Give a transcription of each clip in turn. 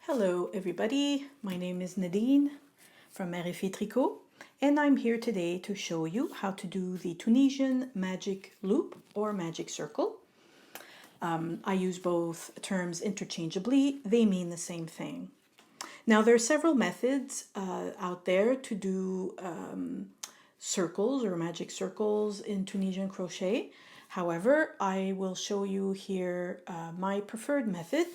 Hello everybody, my name is Nadine from Mereetfilletricots and I'm here today to show you how to do the Tunisian magic loop or magic circle. I use both terms interchangeably, they mean the same thing. Now there are several methods out there to do circles or magic circles in Tunisian crochet. However, I will show you here my preferred method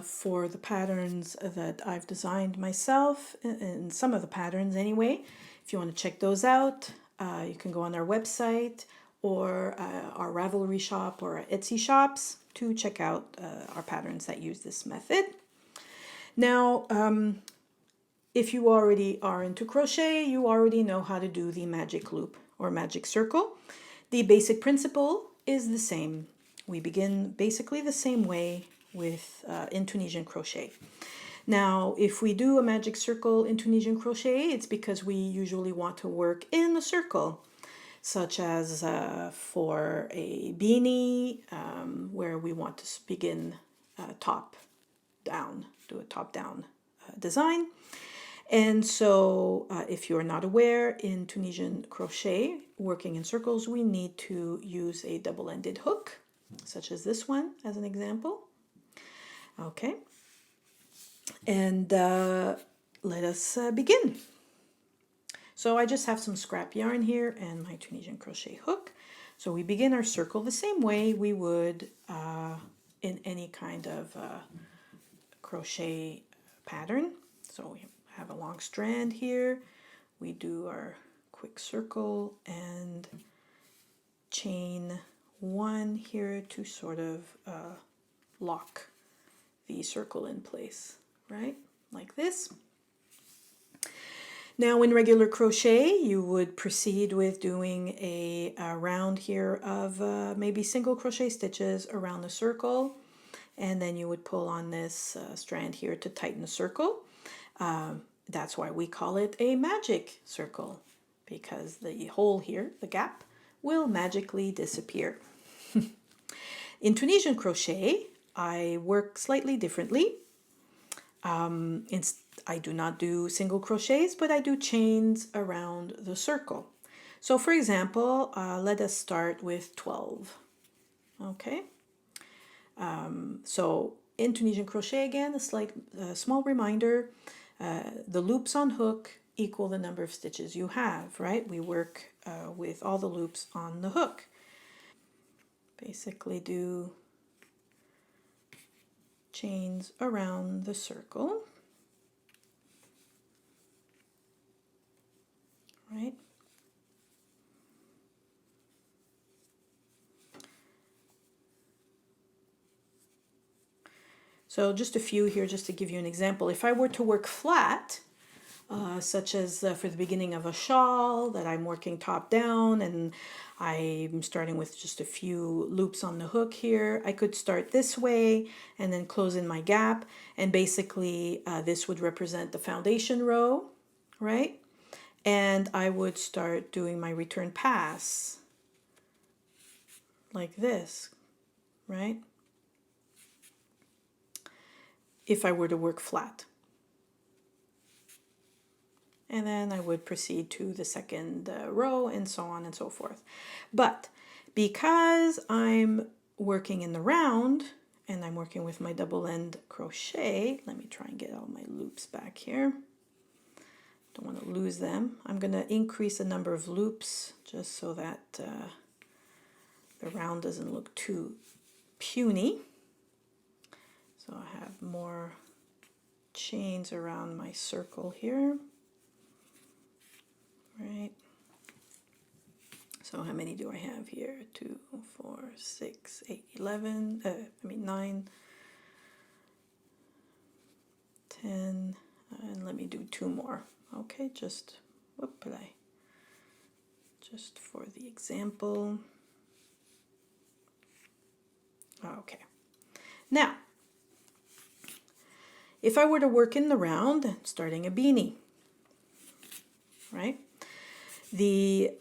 for the patterns that I've designed myself, and some of the patterns anyway. If you want to check those out, you can go on our website or our Ravelry shop or our Etsy shops to check out our patterns that use this method. Now, if you already are into crochet, you already know how to do the magic loop or magic circle. The basic principle is the same. We begin basically the same way with in Tunisian crochet. Now, if we do a magic circle in Tunisian crochet, it's because we usually want to work in the circle, such as for a beanie, where we want to begin top down, do a top down design. And so if you're not aware, in Tunisian crochet, working in circles, we need to use a double-ended hook, such as this one as an example. Okay, and let us begin. So I just have some scrap yarn here and my Tunisian crochet hook. So we begin our circle the same way we would in any kind of crochet pattern. So we have a long strand here. We do our quick circle and chain one here to sort of lock the circle in place, right? Like this. Now in regular crochet, you would proceed with doing a round here of maybe single crochet stitches around the circle, and then you would pull on this strand here to tighten the circle. That's why we call it a magic circle, because the hole here, the gap, will magically disappear. In Tunisian crochet, I work slightly differently. I do not do single crochets, but I do chains around the circle. So for example, let us start with 12. Okay. So in Tunisian crochet, again, a small reminder, the loops on hook equal the number of stitches you have, right? We work with all the loops on the hook. Basically do chains around the circle, right? So just a few here just to give you an example. If I were to work flat, such as for the beginning of a shawl that I'm working top down and I'm starting with just a few loops on the hook here, I could start this way and then close in my gap, and basically this would represent the foundation row, right? And I would start doing my return pass like this, right? If I were to work flat. And then I would proceed to the second row and so on and so forth. But because I'm working in the round and I'm working with my double end crochet, let me try and get all my loops back here. Don't want to lose them. I'm going to increase the number of loops just so that the round doesn't look too puny. So I have more chains around my circle here. Right. So how many do I have here? 2, 4, 6, 8, 11, 9, 10, and let me do 2 more. Okay, just for the example. Okay. Now, if I were to work in the round, starting a beanie, right? The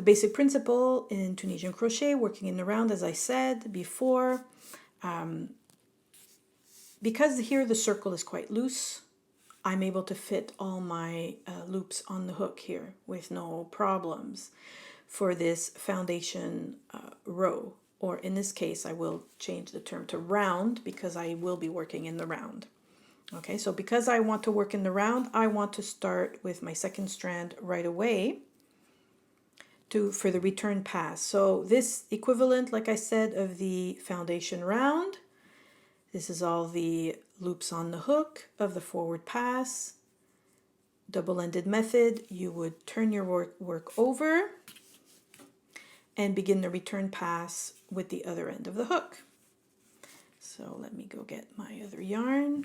basic principle in Tunisian crochet, working in the round, as I said before, because here the circle is quite loose, I'm able to fit all my loops on the hook here with no problems for this foundation row, or in this case I will change the term to round because I will be working in the round. Okay, so because I want to work in the round, I want to start with my second strand right away for the return pass. So this equivalent, like I said, of the foundation round, this is all the loops on the hook of the forward pass. Double-ended method, you would turn your work over and begin the return pass with the other end of the hook. So let me go get my other yarn,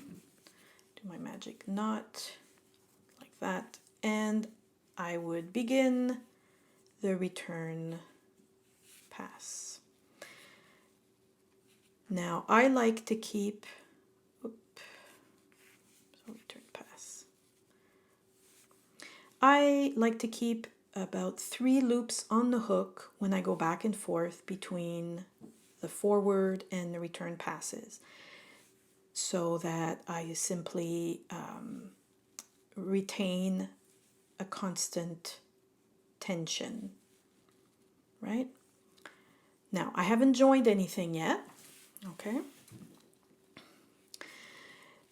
do my magic knot like that, and I would begin the return pass. Now I like to keep, return pass. I like to keep about 3 loops on the hook when I go back and forth between the forward and the return passes, so that I simply retain a constant tension, right? Now I haven't joined anything yet, okay?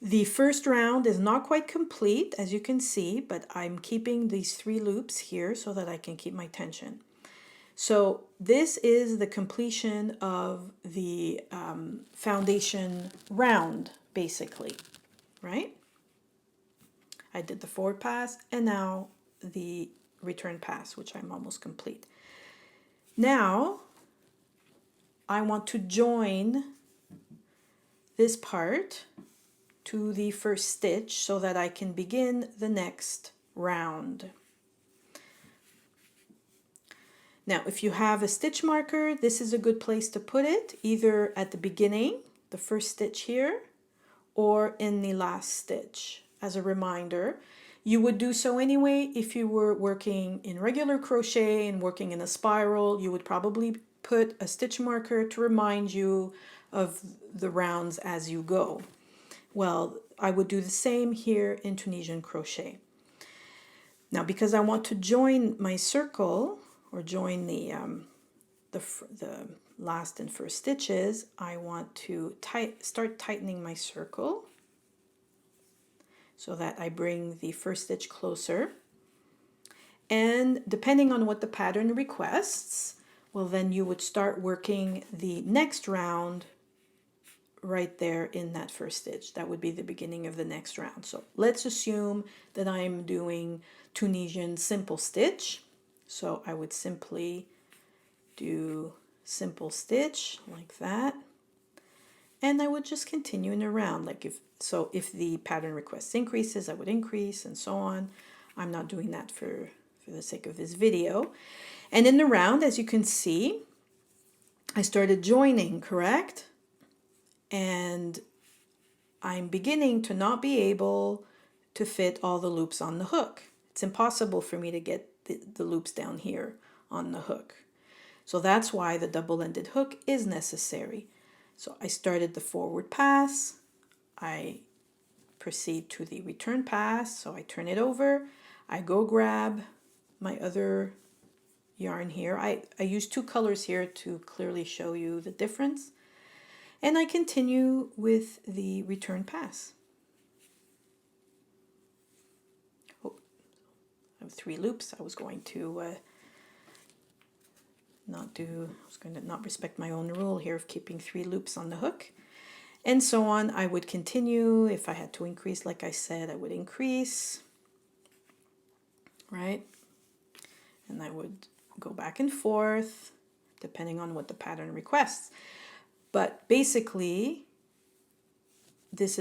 The first round is not quite complete, as you can see, but I'm keeping these 3 loops here so that I can keep my tension. So this is the completion of the foundation round, basically, right? I did the forward pass and now the return pass, which I'm almost complete. Now I want to join this part to the first stitch so that I can begin the next round. Now, if you have a stitch marker, this is a good place to put it, either at the beginning, the first stitch here, or in the last stitch. As a reminder, you would do so anyway if you were working in regular crochet and working in a spiral. You would probably put a stitch marker to remind you of the rounds as you go. Well, I would do the same here in Tunisian crochet. Now, because I want to join my circle, or join the last and first stitches, I want to start tightening my circle so that I bring the first stitch closer. And depending on what the pattern requests, well, then you would start working the next round right there in that first stitch. That would be the beginning of the next round. So let's assume that I'm doing Tunisian simple stitch. So I would simply do simple stitch like that, and I would just continue in a round. Like if the pattern request increases, I would increase, and so on. I'm not doing that for the sake of this video. And in the round, as you can see, I started joining, correct? And I'm beginning to not be able to fit all the loops on the hook. It's impossible for me to get the loops down here on the hook. So that's why the double-ended hook is necessary. So I started the forward pass, I proceed to the return pass, so I turn it over, I go grab my other yarn here. I use 2 colors here to clearly show you the difference. And I continue with the return pass. I have 3 loops. I was going to not respect my own rule here of keeping 3 loops on the hook. And so on. I would continue. If I had to increase, like I said, I would increase, right? And I would go back and forth depending on what the pattern requests. But basically, this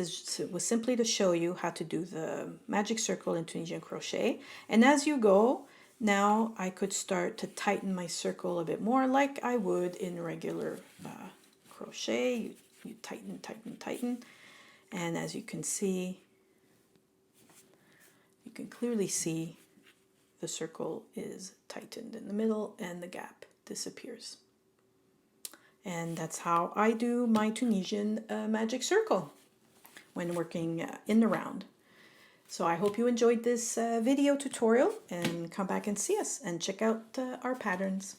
was simply to show you how to do the magic circle in Tunisian crochet. And as you go, now I could start to tighten my circle a bit more like I would in regular crochet. You tighten, tighten, tighten. And as you can see, you can clearly see the circle is tightened in the middle and the gap disappears. And that's how I do my Tunisian magic circle. when working in the round. So I hope you enjoyed this video tutorial, and come back and see us and check out our patterns.